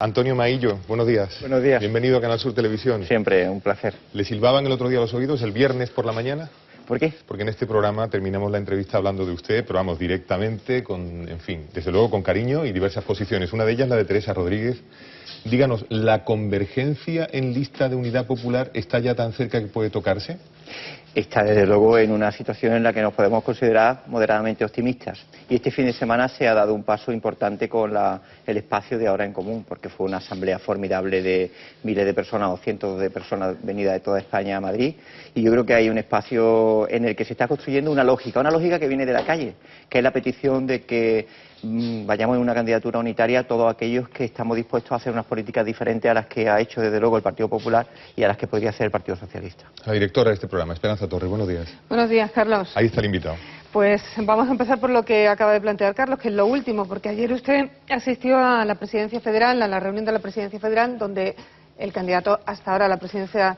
Antonio Maillo, buenos días. Buenos días. Bienvenido a Canal Sur Televisión. Siempre, un placer. ¿Le silbaban el otro día los oídos el viernes por la mañana? ¿Por qué? Porque en este programa terminamos la entrevista hablando de usted, pero vamos, directamente, en fin, desde luego con cariño y diversas posiciones. Una de ellas la de Teresa Rodríguez. Díganos, ¿la convergencia en lista de Unidad Popular está ya tan cerca que puede tocarse? Está desde luego en una situación en la que nos podemos considerar moderadamente optimistas. Y este fin de semana se ha dado un paso importante con el espacio de Ahora en Común, porque fue una asamblea formidable de miles de personas o cientos de personas venidas de toda España a Madrid. Y yo creo que hay un espacio en el que se está construyendo una lógica que viene de la calle, que es la petición de que vayamos en una candidatura unitaria todos aquellos que estamos dispuestos a hacer unas políticas diferentes a las que ha hecho desde luego el Partido Popular y a las que podría hacer el Partido Socialista. La directora de este programa, Esperanza Torres, buenos días. Buenos días, Carlos. Ahí está el invitado. Pues vamos a empezar por lo que acaba de plantear Carlos, que es lo último, porque ayer usted asistió a la Presidencia Federal, a la reunión de la Presidencia Federal, donde el candidato hasta ahora a la presidencia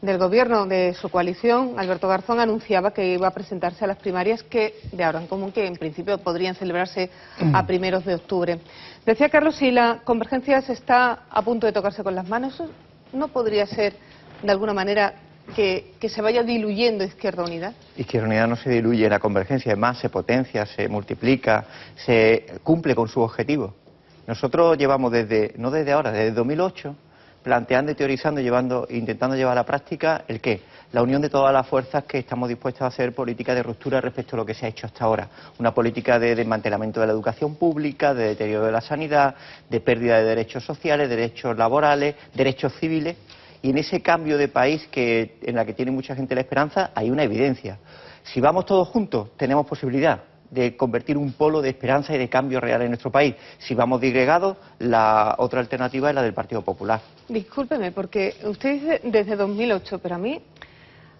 del Gobierno de su coalición, Alberto Garzón, anunciaba que iba a presentarse a las primarias de Ahora en Común, que en principio podrían celebrarse a primeros de octubre. Decía Carlos, si la convergencia se está a punto de tocarse con las manos, ¿eso no podría ser, de alguna manera, que se vaya diluyendo Izquierda Unida? Izquierda Unida no se diluye, la convergencia además se potencia, se multiplica, se cumple con su objetivo. Nosotros llevamos no desde ahora, desde 2008, planteando y teorizando, intentando llevar a la práctica el qué, la unión de todas las fuerzas que estamos dispuestos a hacer política de ruptura respecto a lo que se ha hecho hasta ahora. Una política de desmantelamiento de la educación pública, de deterioro de la sanidad, de pérdida de derechos sociales, derechos laborales, derechos civiles. Y en ese cambio de país en la que tiene mucha gente la esperanza, hay una evidencia. Si vamos todos juntos, tenemos posibilidad de convertir un polo de esperanza y de cambio real en nuestro país. Si vamos disgregados, la otra alternativa es la del Partido Popular. Discúlpeme, porque usted dice desde 2008, pero a mí,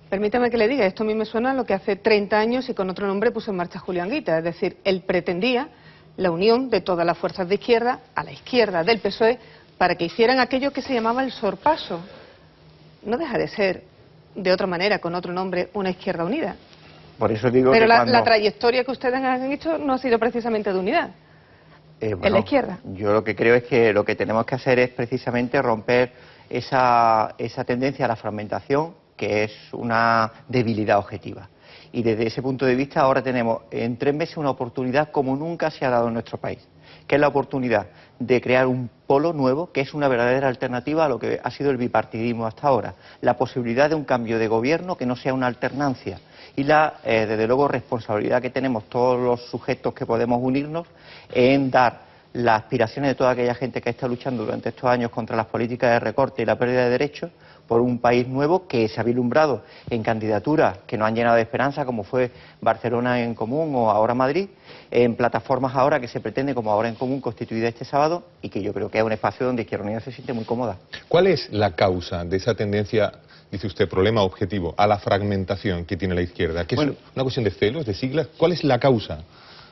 permítame que le diga, esto a mí me suena a lo que hace 30 años y con otro nombre puso en marcha Julio Anguita. Es decir, él pretendía la unión de todas las fuerzas de izquierda a la izquierda del PSOE para que hicieran aquello que se llamaba el sorpaso. No deja de ser, de otra manera, con otro nombre, una Izquierda Unida. Por eso digo pero que la trayectoria que ustedes han hecho no ha sido precisamente de unidad. En la izquierda. Yo lo que creo es que lo que tenemos que hacer es precisamente romper esa tendencia a la fragmentación, que es una debilidad objetiva. Y desde ese punto de vista ahora tenemos en 3 meses una oportunidad como nunca se ha dado en nuestro país, que es la oportunidad de crear un polo nuevo, que es una verdadera alternativa a lo que ha sido el bipartidismo hasta ahora. La posibilidad de un cambio de gobierno que no sea una alternancia. Y desde luego, responsabilidad que tenemos todos los sujetos que podemos unirnos en dar las aspiraciones de toda aquella gente que está luchando durante estos años contra las políticas de recorte y la pérdida de derechos por un país nuevo que se ha vislumbrado en candidaturas que nos han llenado de esperanza, como fue Barcelona en Común o ahora Madrid, en plataformas ahora que se pretende como Ahora en Común constituida este sábado y que yo creo que es un espacio donde Izquierda Unida se siente muy cómoda. ¿Cuál es la causa de esa tendencia, dice usted, problema objetivo, a la fragmentación que tiene la izquierda? ¿Que es una cuestión de celos, de siglas? ¿Cuál es la causa?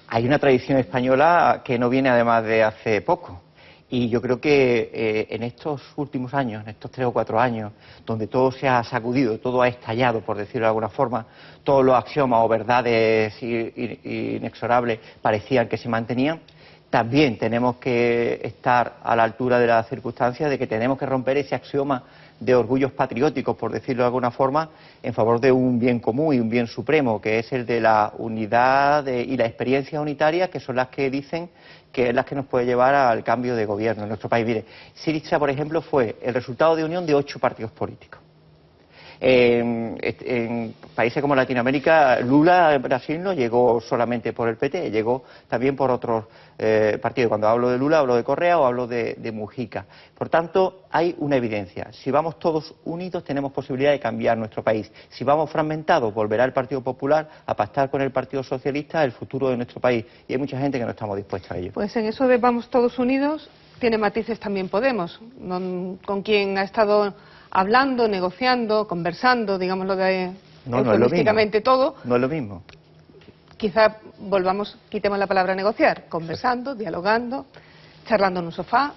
Hay una tradición española que no viene además de hace poco. Y yo creo que en estos últimos años, en estos 3 o 4 años, donde todo se ha sacudido, todo ha estallado, por decirlo de alguna forma, todos los axiomas o verdades inexorables parecían que se mantenían, también tenemos que estar a la altura de las circunstancias de que tenemos que romper ese axioma de orgullos patrióticos, por decirlo de alguna forma, en favor de un bien común y un bien supremo, que es el de la unidad y la experiencia unitaria, que son las que dicen que es las que nos puede llevar al cambio de gobierno en nuestro país. Mire, Syriza, por ejemplo, fue el resultado de unión de 8 partidos políticos. En países como Latinoamérica, Lula en Brasil no llegó solamente por el PT, llegó también por otros partidos. Cuando hablo de Lula, hablo de Correa o hablo de Mujica. Por tanto, hay una evidencia. Si vamos todos unidos, tenemos posibilidad de cambiar nuestro país. Si vamos fragmentados, volverá el Partido Popular a pactar con el Partido Socialista el futuro de nuestro país. Y hay mucha gente que no estamos dispuesta a ello. Pues en eso de vamos todos unidos, tiene matices también Podemos, con quien ha estado hablando, negociando, conversando, digámoslo eufemísticamente todo. No es lo mismo. Quizá quitemos la palabra negociar, conversando, dialogando, charlando en un sofá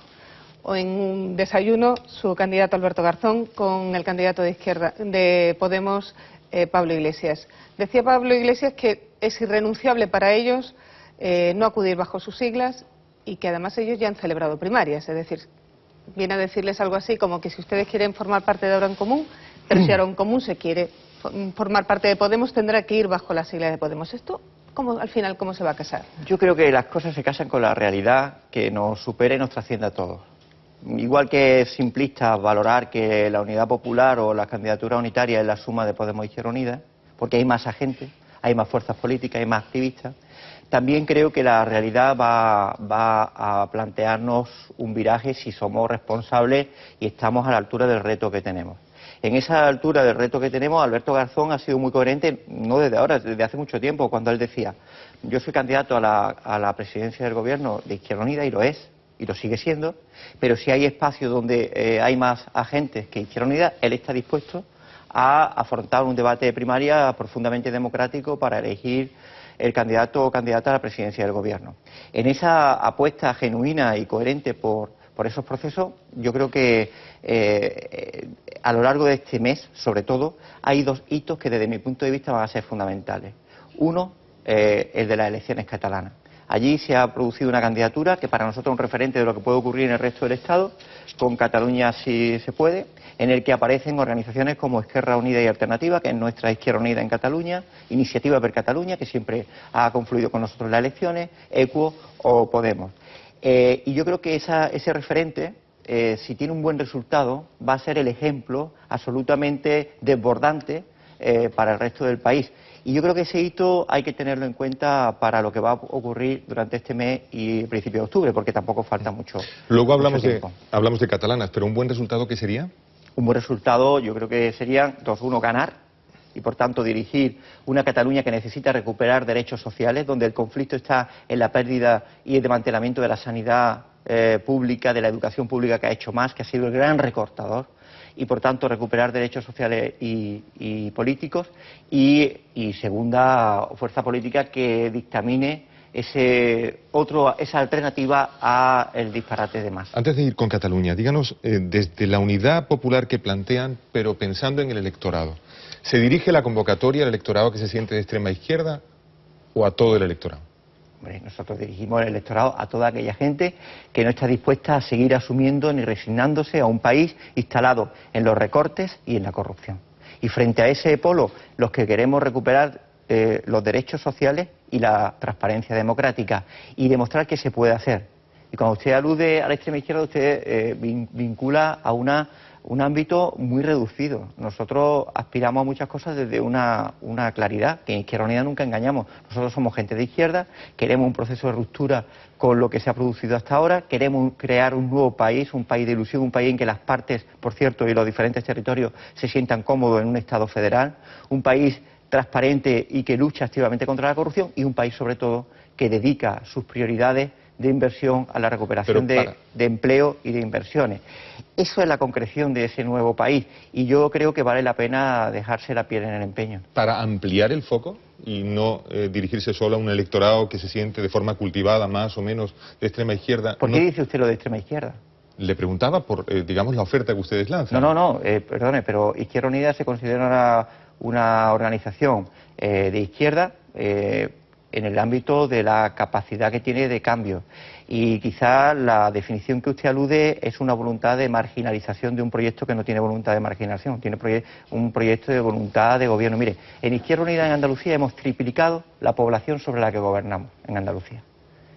o en un desayuno, su candidato Alberto Garzón con el candidato de Podemos, Pablo Iglesias. Decía Pablo Iglesias que es irrenunciable para ellos no acudir bajo sus siglas y que además ellos ya han celebrado primarias, es decir, viene a decirles algo así como que si ustedes quieren formar parte de Ahora en Común, pero si Ahora en Común se quiere formar parte de Podemos, tendrá que ir bajo la sigla de Podemos. ¿Esto al final cómo se va a casar? Yo creo que las cosas se casan con la realidad que nos supera y nos trasciende a todos. Igual que es simplista valorar que la Unidad Popular o la candidatura unitaria es la suma de Podemos e Izquierda Unida, porque hay más agentes, hay más fuerzas políticas, hay más activistas, también creo que la realidad va a plantearnos un viraje si somos responsables y estamos a la altura del reto que tenemos. En esa altura del reto que tenemos, Alberto Garzón ha sido muy coherente, no desde ahora, desde hace mucho tiempo, cuando él decía: yo soy candidato a la presidencia del gobierno de Izquierda Unida, y lo es, y lo sigue siendo, pero si hay espacios donde hay más agentes que Izquierda Unida, él está dispuesto a afrontar un debate de primaria profundamente democrático para elegir el candidato o candidata a la presidencia del gobierno. En esa apuesta genuina y coherente por esos procesos, yo creo que a lo largo de este mes, sobre todo, hay dos hitos que desde mi punto de vista van a ser fundamentales. Uno, el de las elecciones catalanas. Allí se ha producido una candidatura que para nosotros es un referente de lo que puede ocurrir en el resto del Estado, con Cataluña si se puede, en el que aparecen organizaciones como Esquerra Unida y Alternativa, que es nuestra Izquierda Unida en Cataluña, Iniciativa per Catalunya, que siempre ha confluido con nosotros en las elecciones, EQUO o Podemos. Y yo creo que ese referente, si tiene un buen resultado, va a ser el ejemplo absolutamente desbordante para el resto del país. Y yo creo que ese hito hay que tenerlo en cuenta para lo que va a ocurrir durante este mes y principio de octubre, porque tampoco falta mucho. Luego mucho tiempo. hablamos de catalanas, pero ¿un buen resultado qué sería? Un buen resultado yo creo que sería 2-1 ganar, y por tanto dirigir una Cataluña que necesita recuperar derechos sociales, donde el conflicto está en la pérdida y el desmantelamiento de la sanidad pública, de la educación pública, que ha hecho más, que ha sido el gran recortador, y por tanto recuperar derechos sociales y políticos, y segunda fuerza política que dictamine esa alternativa a el disparate de Mas. Antes de ir con Cataluña, díganos, desde la unidad popular que plantean, pero pensando en el electorado, ¿se dirige la convocatoria al electorado que se siente de extrema izquierda o a todo el electorado? Hombre, nosotros dirigimos el electorado a toda aquella gente que no está dispuesta a seguir asumiendo ni resignándose a un país instalado en los recortes y en la corrupción. Y frente a ese polo, los que queremos recuperar los derechos sociales y la transparencia democrática y demostrar que se puede hacer. Y cuando usted alude a la extrema izquierda, usted vincula a un ámbito muy reducido. Nosotros aspiramos a muchas cosas desde una claridad, que en Izquierda Unida nunca engañamos. Nosotros somos gente de izquierda, queremos un proceso de ruptura con lo que se ha producido hasta ahora, queremos crear un nuevo país, un país de ilusión, un país en que las partes, por cierto, y los diferentes territorios se sientan cómodos en un Estado federal, un país transparente y que lucha activamente contra la corrupción, y un país, sobre todo, que dedica sus prioridades de inversión a la recuperación de empleo y de inversiones. Eso es la concreción de ese nuevo país, y yo creo que vale la pena dejarse la piel en el empeño. Para ampliar el foco y no dirigirse solo a un electorado que se siente de forma cultivada más o menos de extrema izquierda. ¿Por qué dice usted lo de extrema izquierda? Le preguntaba por, digamos, la oferta que ustedes lanzan. No, perdone, pero Izquierda Unida se considera una organización de izquierda en el ámbito de la capacidad que tiene de cambio. Y quizá la definición que usted alude es una voluntad de marginalización de un proyecto que no tiene voluntad de marginación, tiene un proyecto de voluntad de gobierno. Mire, en Izquierda Unida en Andalucía hemos triplicado la población sobre la que gobernamos en Andalucía.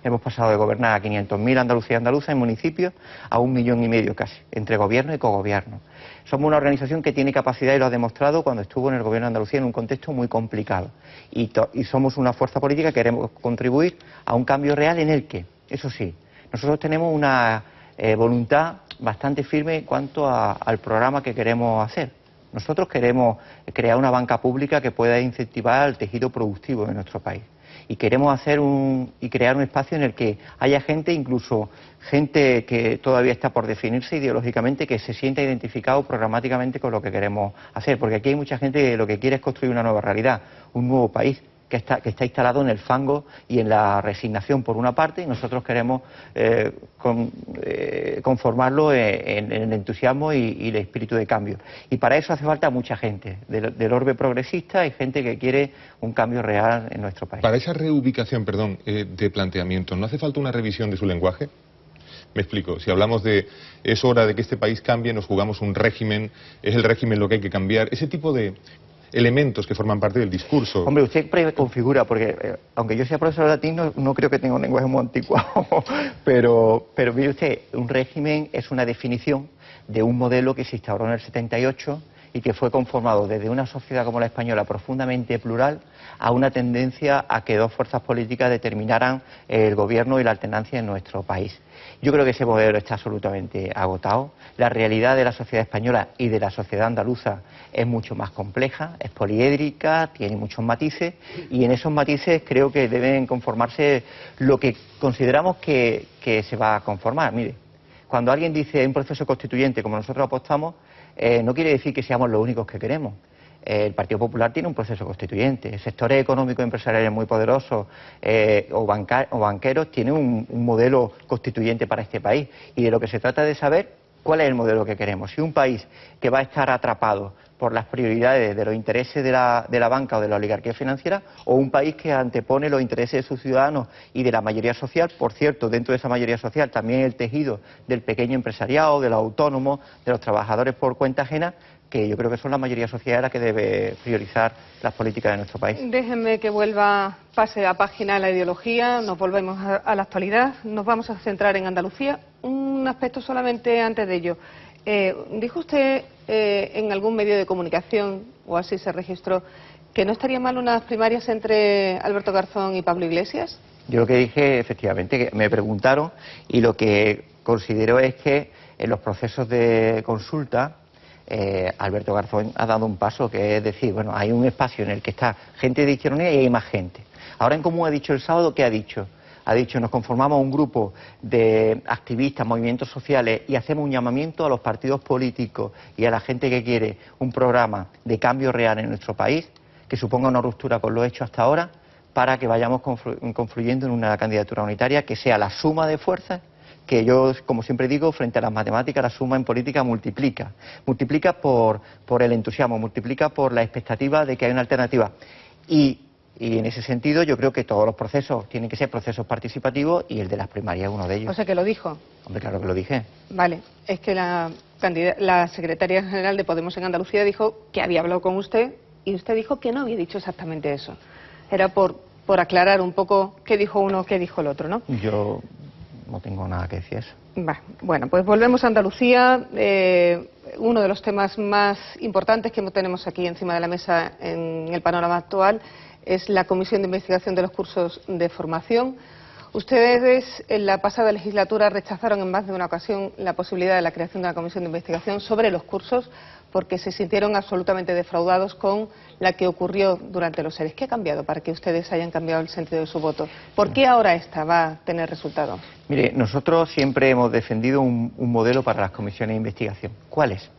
Hemos pasado de gobernar a 500.000 andaluzas en municipios a 1,5 millones casi, entre gobierno y cogobierno. Somos una organización que tiene capacidad y lo ha demostrado cuando estuvo en el gobierno de Andalucía en un contexto muy complicado. Y somos una fuerza política que queremos contribuir a un cambio real en el que, eso sí, nosotros tenemos una voluntad bastante firme en cuanto al programa que queremos hacer. Nosotros queremos crear una banca pública que pueda incentivar el tejido productivo de nuestro país. Y queremos crear un espacio en el que haya gente, incluso gente que todavía está por definirse ideológicamente, que se sienta identificado programáticamente con lo que queremos hacer. Porque aquí hay mucha gente que lo que quiere es construir una nueva realidad, un nuevo país que está instalado en el fango y en la resignación por una parte, y nosotros queremos conformarlo en el entusiasmo y el espíritu de cambio. Y para eso hace falta mucha gente del orbe progresista y gente que quiere un cambio real en nuestro país. Para esa reubicación, de planteamiento, ¿no hace falta una revisión de su lenguaje? Me explico. Si hablamos de es hora de que este país cambie, nos jugamos un régimen, es el régimen lo que hay que cambiar. Ese tipo de elementos que forman parte del discurso. Hombre, usted configura, porque aunque yo sea profesor de latín, no creo que tenga un lenguaje muy anticuado, pero mire usted, un régimen es una definición de un modelo que se instauró en el 78 y que fue conformado desde una sociedad como la española profundamente plural a una tendencia a que dos fuerzas políticas determinaran el gobierno y la alternancia en nuestro país. Yo creo que ese modelo está absolutamente agotado. La realidad de la sociedad española y de la sociedad andaluza es mucho más compleja, es poliédrica, tiene muchos matices y en esos matices creo que deben conformarse lo que consideramos que se va a conformar. Mire, cuando alguien dice un proceso constituyente como nosotros apostamos, no quiere decir que seamos los únicos que queremos. El Partido Popular tiene un proceso constituyente. Sectores económicos y empresariales muy poderosos o banqueros tienen un modelo constituyente para este país. Y de lo que se trata de saber cuál es el modelo que queremos. Si un país que va a estar atrapado por las prioridades de los intereses de la banca o de la oligarquía financiera, o un país que antepone los intereses de sus ciudadanos y de la mayoría social. Por cierto, dentro de esa mayoría social también el tejido del pequeño empresariado, de los autónomos, de los trabajadores por cuenta ajena, que yo creo que son la mayoría social la que debe priorizar las políticas de nuestro país. Déjenme que pase a página la ideología, nos volvemos a la actualidad, nos vamos a centrar en Andalucía. Un aspecto solamente antes de ello. Dijo usted en algún medio de comunicación, o así se registró, que no estaría mal unas primarias entre Alberto Garzón y Pablo Iglesias. Yo lo que dije, efectivamente, que me preguntaron y lo que considero es que en los procesos de consulta Alberto Garzón ha dado un paso, que es decir, bueno, hay un espacio en el que está gente de Izquierda Unida y hay más gente. Ahora en Común ha dicho el sábado, ¿qué ha dicho? Ha dicho, nos conformamos un grupo de activistas, movimientos sociales y hacemos un llamamiento a los partidos políticos y a la gente que quiere un programa de cambio real en nuestro país, que suponga una ruptura con lo hecho hasta ahora, para que vayamos confluyendo en una candidatura unitaria que sea la suma de fuerzas, que yo, como siempre digo, frente a las matemáticas, la suma en política multiplica. Multiplica por el entusiasmo, multiplica por la expectativa de que hay una alternativa. Y en ese sentido yo creo que todos los procesos tienen que ser procesos participativos y el de las primarias es uno de ellos. O sea que lo dijo. Hombre, claro que lo dije. Vale, es que la secretaria general de Podemos en Andalucía dijo que había hablado con usted y usted dijo que no había dicho exactamente eso. Era por aclarar un poco qué dijo uno, qué dijo el otro, ¿no? Yo no tengo nada que decir eso. Bueno, pues volvemos a Andalucía. Uno de los temas más importantes que tenemos aquí encima de la mesa en el panorama actual es la Comisión de Investigación de los Cursos de Formación. Ustedes en la pasada legislatura rechazaron en más de una ocasión la posibilidad de la creación de una comisión de investigación sobre los cursos porque se sintieron absolutamente defraudados con la que ocurrió durante los ERE. ¿Qué ha cambiado para que ustedes hayan cambiado el sentido de su voto? ¿Por qué ahora esta va a tener resultados? Mire, nosotros siempre hemos defendido un modelo para las comisiones de investigación. ¿Cuál es?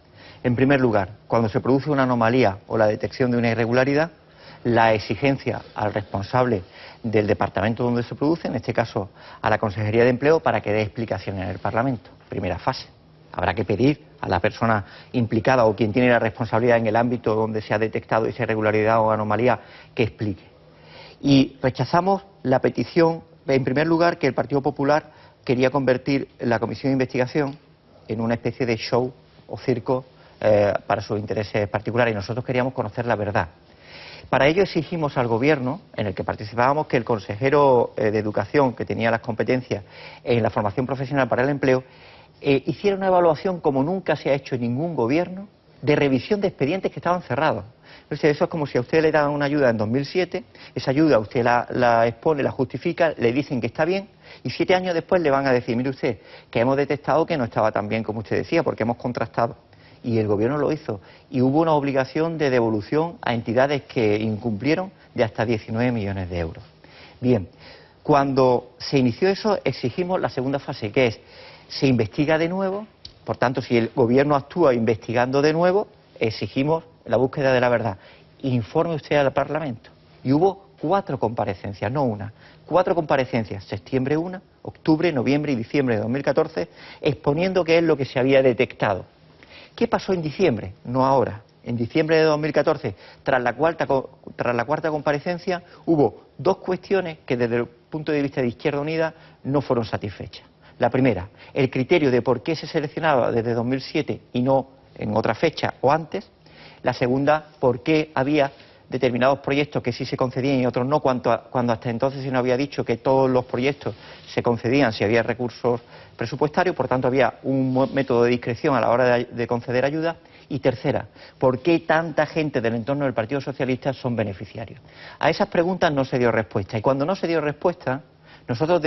En primer lugar, cuando se produce una anomalía o la detección de una irregularidad, la exigencia al responsable del departamento donde se produce, en este caso a la Consejería de Empleo, para que dé explicación en el Parlamento. Primera fase. Habrá que pedir a la persona implicada o quien tiene la responsabilidad en el ámbito donde se ha detectado esa irregularidad o anomalía que explique. Y rechazamos la petición, en primer lugar, que el Partido Popular quería convertir la Comisión de Investigación en una especie de show o circo para sus intereses particulares, y nosotros queríamos conocer la verdad. Para ello exigimos al Gobierno, en el que participábamos, que el consejero de Educación, que tenía las competencias en la formación profesional para el empleo, hiciera una evaluación, como nunca se ha hecho en ningún gobierno, de revisión de expedientes que estaban cerrados. Entonces, eso es como si a usted le dan una ayuda en 2007, esa ayuda usted la expone, la justifica, le dicen que está bien, y 7 años después le van a decir, mire usted, que hemos detectado que no estaba tan bien como usted decía, porque hemos contrastado. Y el Gobierno lo hizo. Y hubo una obligación de devolución a entidades que incumplieron de hasta 19 millones de euros. Bien, cuando se inició eso, exigimos la segunda fase, que es, se investiga de nuevo, por tanto, si el Gobierno actúa investigando de nuevo, exigimos la búsqueda de la verdad. Informe usted al Parlamento. Y hubo 4 comparecencias, no una, 4 comparecencias, septiembre 1, octubre, noviembre y diciembre de 2014, exponiendo qué es lo que se había detectado. ¿Qué pasó en diciembre? No ahora. En diciembre de 2014, tras la cuarta comparecencia, hubo 2 cuestiones que desde el punto de vista de Izquierda Unida no fueron satisfechas. La primera, el criterio de por qué se seleccionaba desde 2007 y no en otra fecha o antes. La segunda, por qué había determinados proyectos que sí se concedían y otros no, cuando hasta entonces se nos había dicho que todos los proyectos se concedían si había recursos presupuestarios, por tanto había un método de discreción a la hora de conceder ayuda. Y tercera, ¿por qué tanta gente del entorno del Partido Socialista son beneficiarios? A esas preguntas no se dio respuesta, y cuando no se dio respuesta, nosotros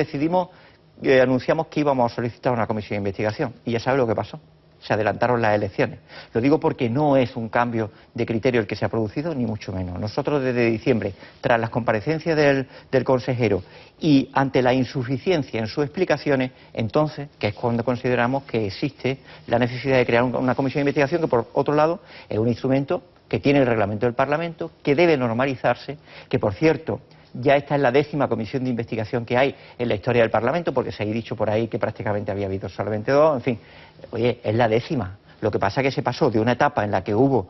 anunciamos que íbamos a solicitar una comisión de investigación, y ya sabe lo que pasó. Se adelantaron las elecciones. Lo digo porque no es un cambio de criterio el que se ha producido, ni mucho menos. Nosotros desde diciembre, tras las comparecencias del consejero y ante la insuficiencia en sus explicaciones, entonces, que es cuando consideramos que existe la necesidad de crear una comisión de investigación que, por otro lado, es un instrumento que tiene el reglamento del Parlamento, que debe normalizarse, que, por cierto, ya esta es la 10ª comisión de investigación que hay en la historia del Parlamento, porque se ha dicho por ahí que prácticamente había habido solamente 2, en fin, oye, es la 10ª. Lo que pasa es que se pasó de una etapa en la que hubo,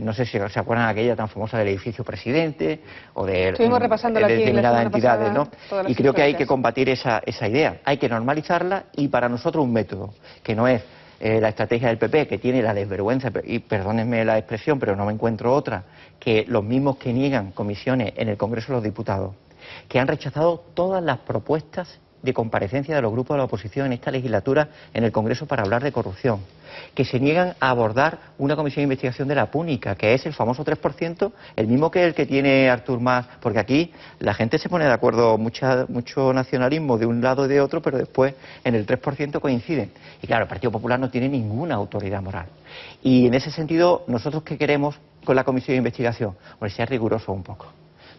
no sé si se acuerdan aquella tan famosa del edificio presidente, o de determinadas entidades, ¿no? Y creo que hay que combatir esa idea, hay que normalizarla, y para nosotros un método, que no es la estrategia del PP, que tiene la desvergüenza, y perdónenme la expresión, pero no me encuentro otra, que los mismos que niegan comisiones en el Congreso de los Diputados, que han rechazado todas las propuestas de comparecencia de los grupos de la oposición en esta legislatura en el Congreso para hablar de corrupción, que se niegan a abordar una comisión de investigación de la púnica, que es el famoso 3%, el mismo que el que tiene Artur Mas, porque aquí la gente se pone de acuerdo, mucho nacionalismo de un lado y de otro, pero después en el 3% coinciden. Y claro, el Partido Popular no tiene ninguna autoridad moral. Y en ese sentido, nosotros ¿qué queremos con la comisión de investigación? Pues ser riguroso un poco.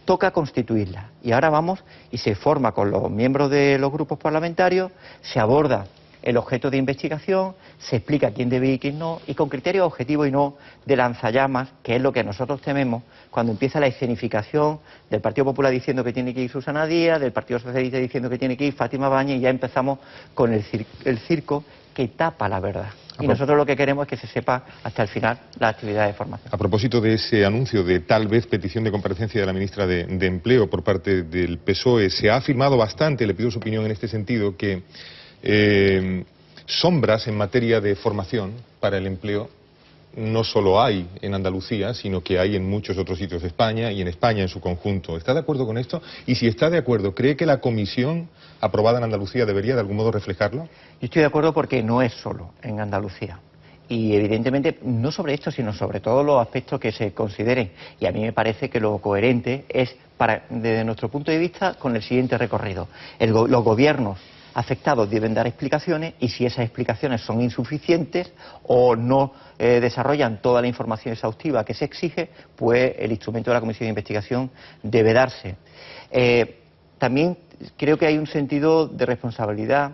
Toca constituirla, y ahora vamos y se forma con los miembros de los grupos parlamentarios, se aborda el objeto de investigación, se explica quién debe y quién no, y con criterios objetivos y no de lanzallamas, que es lo que nosotros tememos cuando empieza la escenificación del Partido Popular diciendo que tiene que ir Susana Díaz, del Partido Socialista diciendo que tiene que ir Fátima Báñez, y ya empezamos con el circo que tapa la verdad. Y nosotros lo que queremos es que se sepa hasta el final la actividad de formación. A propósito de ese anuncio de tal vez petición de comparecencia de la ministra de Empleo por parte del PSOE, se ha afirmado bastante, le pido su opinión en este sentido, que sombras en materia de formación para el empleo no solo hay en Andalucía, sino que hay en muchos otros sitios de España y en España en su conjunto. ¿Está de acuerdo con esto? Y si está de acuerdo, ¿cree que la comisión aprobada en Andalucía debería de algún modo reflejarlo? Yo estoy de acuerdo porque no es solo en Andalucía. Y evidentemente no sobre esto, sino sobre todos los aspectos que se consideren. Y a mí me parece que lo coherente es, desde nuestro punto de vista, con el siguiente recorrido. Los gobiernos afectados deben dar explicaciones, y si esas explicaciones son insuficientes o no desarrollan toda la información exhaustiva que se exige, pues el instrumento de la comisión de investigación debe darse. También creo que hay un sentido de responsabilidad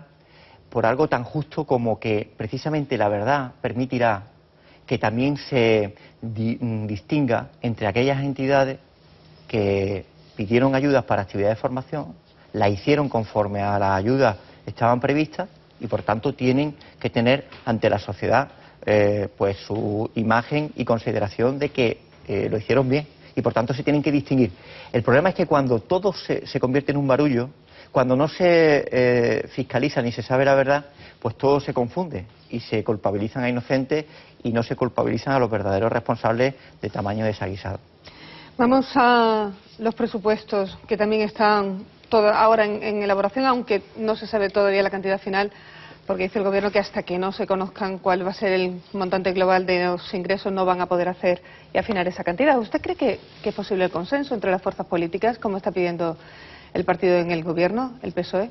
por algo tan justo como que precisamente la verdad permitirá que también se distinga entre aquellas entidades que pidieron ayudas para actividades de formación, la hicieron conforme a las ayudas estaban previstas, y por tanto tienen que tener ante la sociedad pues su imagen y consideración de que lo hicieron bien, y por tanto se tienen que distinguir. El problema es que cuando todo se convierte en un barullo, cuando no se fiscaliza ni se sabe la verdad, pues todo se confunde y se culpabilizan a inocentes y no se culpabilizan a los verdaderos responsables de tamaño desaguisado. Vamos a los presupuestos, que también están ahora en elaboración, aunque no se sabe todavía la cantidad final, porque dice el Gobierno que hasta que no se conozcan cuál va a ser el montante global de los ingresos no van a poder hacer y afinar esa cantidad. ¿Usted cree que es posible el consenso entre las fuerzas políticas, como está pidiendo el partido en el Gobierno, el PSOE?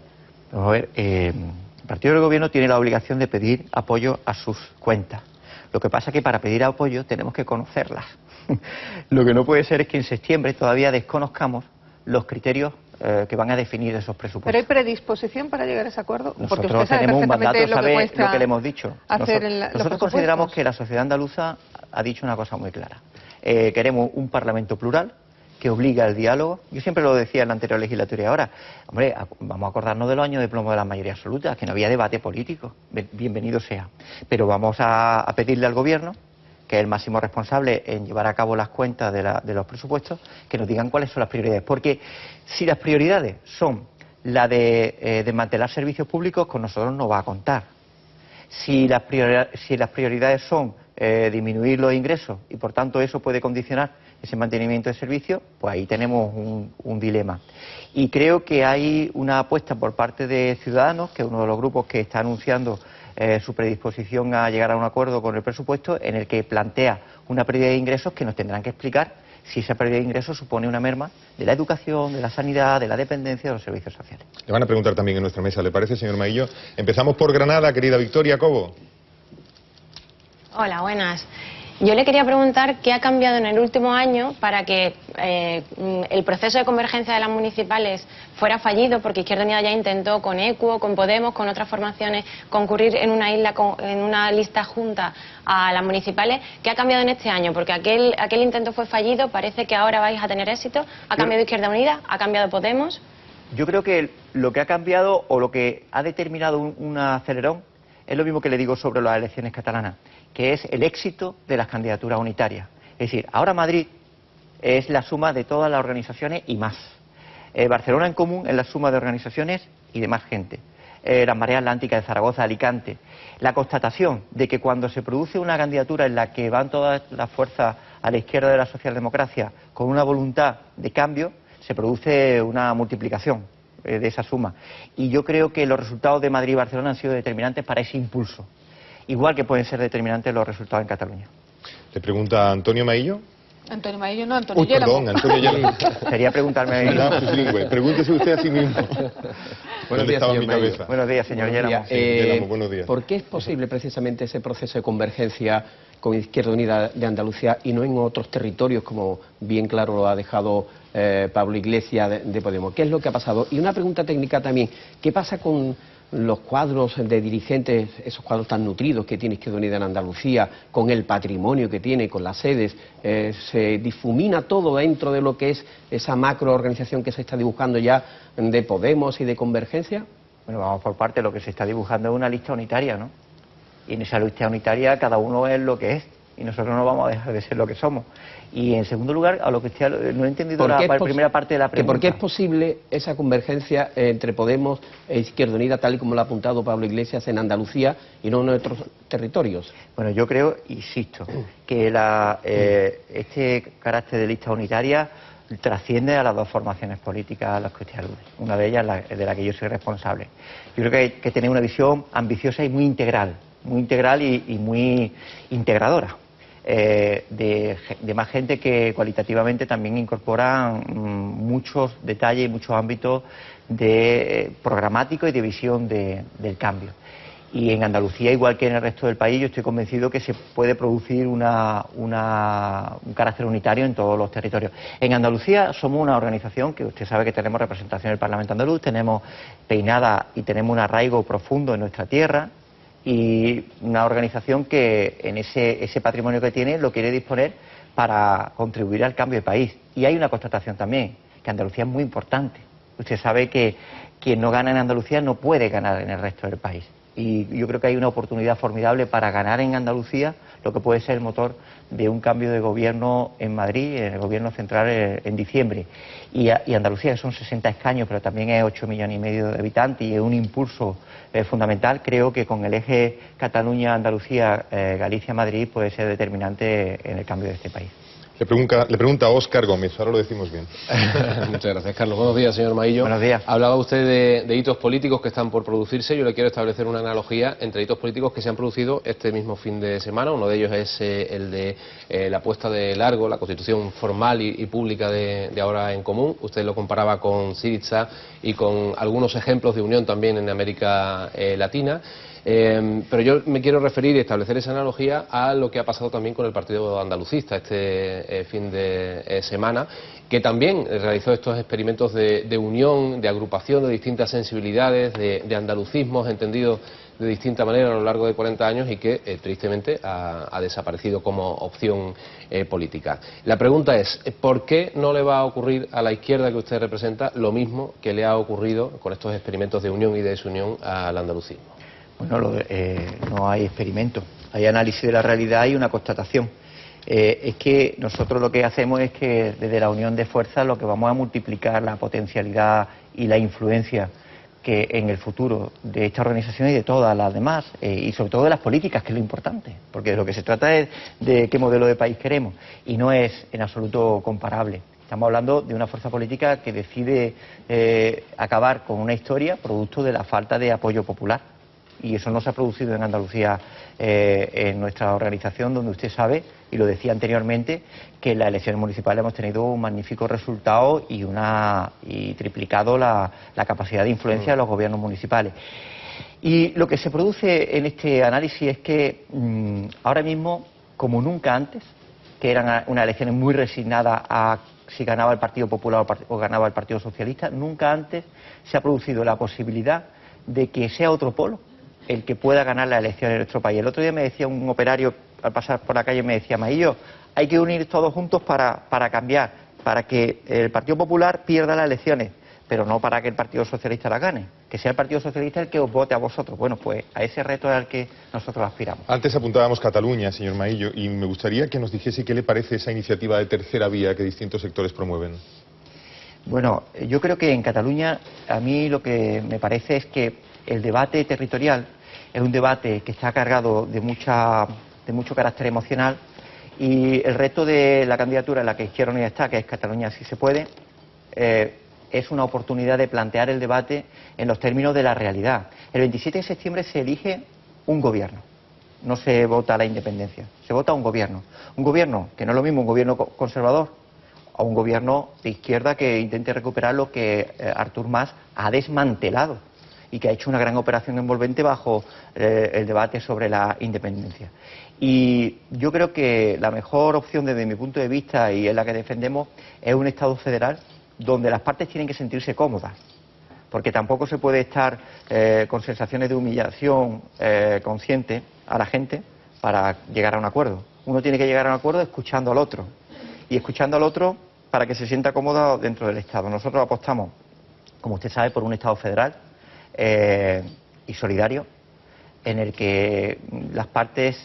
Vamos a ver, el partido del Gobierno tiene la obligación de pedir apoyo a sus cuentas. Lo que pasa es que para pedir apoyo tenemos que conocerlas. Lo que no puede ser es que en septiembre todavía desconozcamos los criterios que van a definir esos presupuestos. ¿Pero hay predisposición para llegar a ese acuerdo? Nosotros tenemos un mandato, sabe lo que le hemos dicho. Nosotros consideramos que la sociedad andaluza ha dicho una cosa muy clara. Queremos un Parlamento plural que obliga al diálogo. Yo siempre lo decía en la anterior legislatura y ahora. Hombre, vamos a acordarnos de los años de plomo de la mayoría absoluta, que no había debate político. Bienvenido sea. Pero vamos a pedirle al Gobierno, que es el máximo responsable en llevar a cabo las cuentas de los presupuestos, que nos digan cuáles son las prioridades. Porque si las prioridades son La de desmantelar servicios públicos con nosotros no va a contar. Si las prioridades son disminuir los ingresos y por tanto eso puede condicionar ese mantenimiento de servicios, pues ahí tenemos un dilema. Y creo que hay una apuesta por parte de Ciudadanos, que es uno de los grupos que está anunciando su predisposición a llegar a un acuerdo con el presupuesto, en el que plantea una pérdida de ingresos que nos tendrán que explicar si esa pérdida de ingresos supone una merma de la educación, de la sanidad, de la dependencia, de los servicios sociales. Le van a preguntar también en nuestra mesa, ¿le parece, señor Maillo? Empezamos por Granada, querida Victoria Cobo. Hola, buenas. Yo le quería preguntar qué ha cambiado en el último año para que el proceso de convergencia de las municipales fuera fallido, porque Izquierda Unida ya intentó con ECUO, con Podemos, con otras formaciones, concurrir en una lista junta a las municipales. ¿Qué ha cambiado en este año? Porque aquel intento fue fallido, parece que ahora vais a tener éxito. ¿Ha cambiado Izquierda Unida? ¿Ha cambiado Podemos? Yo creo que lo que ha cambiado o lo que ha determinado un acelerón es lo mismo que le digo sobre las elecciones catalanas, que es el éxito de las candidaturas unitarias. Es decir, ahora Madrid es la suma de todas las organizaciones y más. Barcelona en Común es la suma de organizaciones y de más gente. La Marea Atlántica de Zaragoza, Alicante. La constatación de que cuando se produce una candidatura en la que van todas las fuerzas a la izquierda de la socialdemocracia con una voluntad de cambio, se produce una multiplicación de esa suma. Y yo creo que los resultados de Madrid y Barcelona han sido determinantes para ese impulso. Igual que pueden ser determinantes los resultados en Cataluña. Le pregunta Antonio Maillo. Antonio Maillo no, Antonio Perdón, Antonio Yelamo. Sería preguntarme a mí. Pregúntese usted a sí mismo. Buenos días, señor Maillo. Buenos días, señor Yelamo. Yelamo, buenos días. ¿Por qué es posible precisamente ese proceso de convergencia con Izquierda Unida de Andalucía y no en otros territorios, como bien claro lo ha dejado Pablo Iglesias de Podemos? ¿Qué es lo que ha pasado? Y una pregunta técnica también. ¿Qué pasa con los cuadros de dirigentes, esos cuadros tan nutridos que tiene Izquierda Unida en Andalucía, con el patrimonio que tiene, con las sedes? ¿Se difumina todo dentro de lo que es esa macroorganización que se está dibujando ya de Podemos y de Convergencia? Bueno, vamos por parte. Lo que se está dibujando es una lista unitaria, ¿no? Y en esa lista unitaria cada uno es lo que es. Y nosotros no vamos a dejar de ser lo que somos. Y en segundo lugar, a lo que usted no he entendido la primera parte de la pregunta. ¿Por qué es posible esa convergencia entre Podemos e Izquierda Unida, tal y como lo ha apuntado Pablo Iglesias, en Andalucía y no en otros territorios? Bueno, yo creo, insisto, que este carácter de lista unitaria trasciende a las dos formaciones políticas a las que usted alude. Una de ellas, de la que yo soy responsable. Yo creo que hay que tener una visión ambiciosa y muy integral y muy integradora. De más gente que cualitativamente también incorpora muchos detalles y muchos ámbitos programáticos y de visión del cambio. Y en Andalucía, igual que en el resto del país, yo estoy convencido que se puede producir un carácter unitario en todos los territorios. En Andalucía somos una organización que usted sabe que tenemos representación en el Parlamento andaluz, tenemos peinada y tenemos un arraigo profundo en nuestra tierra, y una organización que en ese patrimonio que tiene lo quiere disponer para contribuir al cambio de país. Y hay una constatación también, que Andalucía es muy importante. Usted sabe que quien no gana en Andalucía no puede ganar en el resto del país. Y yo creo que hay una oportunidad formidable para ganar en Andalucía lo que puede ser el motor de un cambio de gobierno en Madrid, en el gobierno central en diciembre. Y Andalucía, que son 60 escaños, pero también es 8,5 millones de habitantes y es un impulso fundamental. Creo que con el eje Cataluña-Andalucía, Galicia-Madrid puede ser determinante en el cambio de este país. Le pregunta Óscar Gómez, ahora lo decimos bien. Muchas gracias, Carlos. Buenos días, señor Maillo. Buenos días. Hablaba usted de hitos políticos que están por producirse. Yo le quiero establecer una analogía entre hitos políticos que se han producido este mismo fin de semana. Uno de ellos es el de la puesta de largo, la constitución formal y pública de Ahora en Común. Usted lo comparaba con Syriza y con algunos ejemplos de unión también en América Latina. Pero yo me quiero referir y establecer esa analogía a lo que ha pasado también con el Partido Andalucista este fin de semana, que también realizó estos experimentos de unión, de agrupación de distintas sensibilidades, de andalucismos entendidos de distinta manera a lo largo de 40 años y que tristemente ha desaparecido como opción política. La pregunta es, ¿por qué no le va a ocurrir a la izquierda que usted representa lo mismo que le ha ocurrido con estos experimentos de unión y de desunión al andalucismo? Bueno, no hay experimento, hay análisis de la realidad y una constatación. es que nosotros lo que hacemos es que desde la unión de fuerzas lo que vamos a multiplicar la potencialidad y la influencia que en el futuro de esta organización y de todas las demás, y sobre todo de las políticas, que es lo importante, porque de lo que se trata es de qué modelo de país queremos, y no es en absoluto comparable. Estamos hablando de una fuerza política que decide acabar con una historia producto de la falta de apoyo popular, y eso no se ha producido en Andalucía, en nuestra organización, donde usted sabe, y lo decía anteriormente, que en las elecciones municipales hemos tenido un magnífico resultado y triplicado la capacidad de influencia de los gobiernos municipales. Y lo que se produce en este análisis es que ahora mismo, como nunca antes, que eran unas elecciones muy resignadas a si ganaba el Partido Popular o ganaba el Partido Socialista, nunca antes se ha producido la posibilidad de que sea otro polo el que pueda ganar la elección en nuestro país. El otro día me decía un operario, al pasar por la calle, me decía: Maillo, hay que unir todos juntos para cambiar, para que el Partido Popular pierda las elecciones, pero no para que el Partido Socialista las gane, que sea el Partido Socialista el que os vote a vosotros. Bueno, pues a ese reto es al que nosotros aspiramos. Antes apuntábamos Cataluña, señor Maillo, y me gustaría que nos dijese qué le parece esa iniciativa de tercera vía que distintos sectores promueven. Bueno, yo creo que en Cataluña, a mí lo que me parece es que el debate territorial es un debate que está cargado de mucho carácter emocional, y el reto de la candidatura en la que Izquierda Unida está, que es Cataluña sí se puede, es una oportunidad de plantear el debate en los términos de la realidad. El 27 de septiembre se elige un gobierno, no se vota la independencia, se vota un gobierno que no es lo mismo un gobierno conservador a un gobierno de izquierda que intente recuperar lo que Artur Mas ha desmantelado y que ha hecho una gran operación envolvente bajo el debate sobre la independencia. Y yo creo que la mejor opción desde mi punto de vista, y es la que defendemos, es un Estado federal donde las partes tienen que sentirse cómodas, porque tampoco se puede estar con sensaciones de humillación consciente a la gente para llegar a un acuerdo. Uno tiene que llegar a un acuerdo escuchando al otro, y escuchando al otro para que se sienta cómodo dentro del Estado. Nosotros apostamos, como usted sabe, por un Estado federal y solidario, en el que las partes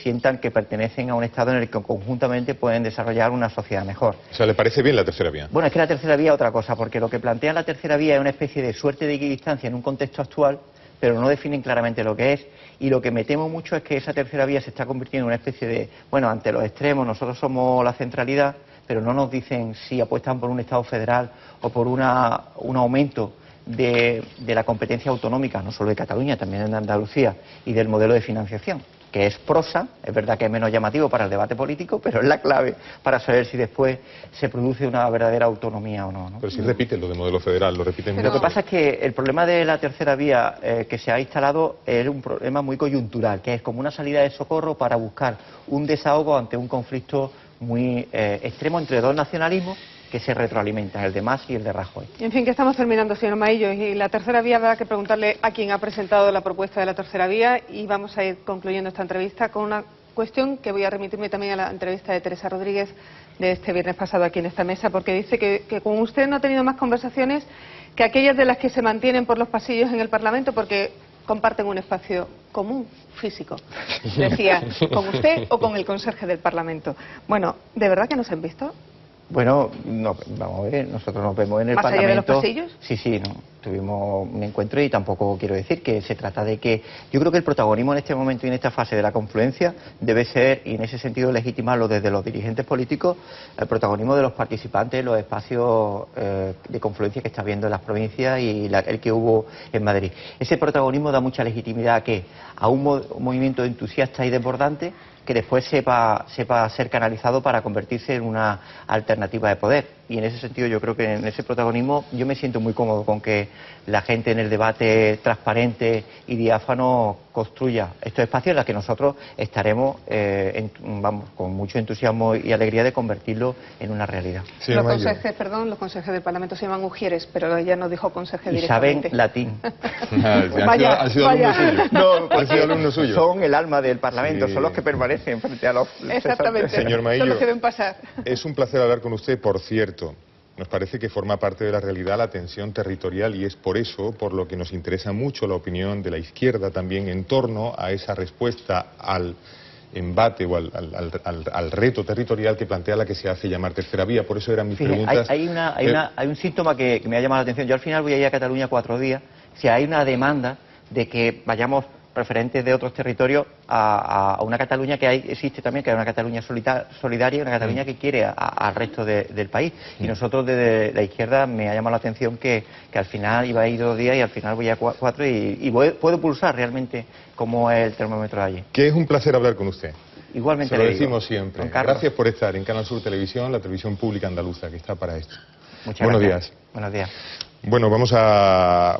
sientan que pertenecen a un Estado en el que conjuntamente pueden desarrollar una sociedad mejor. O sea, ¿le parece bien la tercera vía? Bueno, es que la tercera vía es otra cosa, porque lo que plantea la tercera vía es una especie de suerte de equidistancia en un contexto actual, pero no definen claramente lo que es, y lo que me temo mucho es que esa tercera vía se está convirtiendo en una especie de, bueno, ante los extremos nosotros somos la centralidad, pero no nos dicen si apuestan por un Estado federal o por un aumento de la competencia autonómica, no solo de Cataluña, también de Andalucía, y del modelo de financiación, que es prosa. Es verdad que es menos llamativo para el debate político, pero es la clave para saber si después se produce una verdadera autonomía o no, ¿no? Pero si repiten lo de modelo federal, lo repiten mucho. Lo que pasa es que el problema de la tercera vía que se ha instalado es un problema muy coyuntural, que es como una salida de socorro para buscar un desahogo ante un conflicto muy extremo entre dos nacionalismos que se retroalimentan, el de Mas y el de Rajoy. En fin, que estamos terminando, señor Maillo, y la tercera vía habrá que preguntarle a quien ha presentado la propuesta de la tercera vía, y vamos a ir concluyendo esta entrevista con una cuestión que voy a remitirme también a la entrevista de Teresa Rodríguez de este viernes pasado aquí en esta mesa, porque dice que con usted no ha tenido más conversaciones que aquellas de las que se mantienen por los pasillos en el Parlamento, porque comparten un espacio común, físico. Decía, ¿con usted o con el conserje del Parlamento? Bueno, ¿de verdad que nos han visto? Bueno, no, vamos a ver, nosotros nos vemos en el Parlamento. ¿Más allá de los pasillos? Sí, no, tuvimos un encuentro, y tampoco quiero decir que se trata de que... Yo creo que el protagonismo en este momento y en esta fase de la confluencia debe ser, y en ese sentido legitimarlo desde los dirigentes políticos, el protagonismo de los participantes en los espacios de confluencia que está habiendo en las provincias y el que hubo en Madrid. Ese protagonismo da mucha legitimidad a un movimiento entusiasta y desbordante, que después sepa ser canalizado para convertirse en una alternativa de poder. Y en ese sentido yo creo que en ese protagonismo yo me siento muy cómodo con que la gente en el debate transparente y diáfano construya estos espacios en los que nosotros estaremos con mucho entusiasmo y alegría de convertirlo en una realidad. Sí, los consejeros del Parlamento se llaman Ujieres, pero ella nos dijo conseje directamente. Y saben latín. Han sido alumnos suyos. No, Han sido alumnos suyos. Son el alma del Parlamento, Sí. son los que permanecen frente a los... Exactamente. Señor Maillo, Son los que ven pasar. es un placer hablar con usted. Por cierto, nos parece que forma parte de la realidad la tensión territorial, y es por eso por lo que nos interesa mucho la opinión de la izquierda también en torno a esa respuesta al embate o al reto territorial que plantea la que se hace llamar tercera vía. Por eso eran mis Fíjate, preguntas. hay un síntoma que me ha llamado la atención. Yo al final voy a ir a Cataluña 4 días. Si hay una demanda de que vayamos referentes de otros territorios a una Cataluña que existe también, que es una Cataluña solidaria, una Cataluña que quiere al resto del país. Y nosotros desde la izquierda me ha llamado la atención que al final iba a ir 2 días y al final voy a 4 y puedo pulsar realmente cómo es el termómetro de allí. Que es un placer hablar con usted. Igualmente Se lo le digo, decimos siempre. don Carlos. Gracias por estar en Canal Sur Televisión, la televisión pública andaluza que está para esto. Muchas Buenos gracias. días. Buenos días. Bueno, vamos a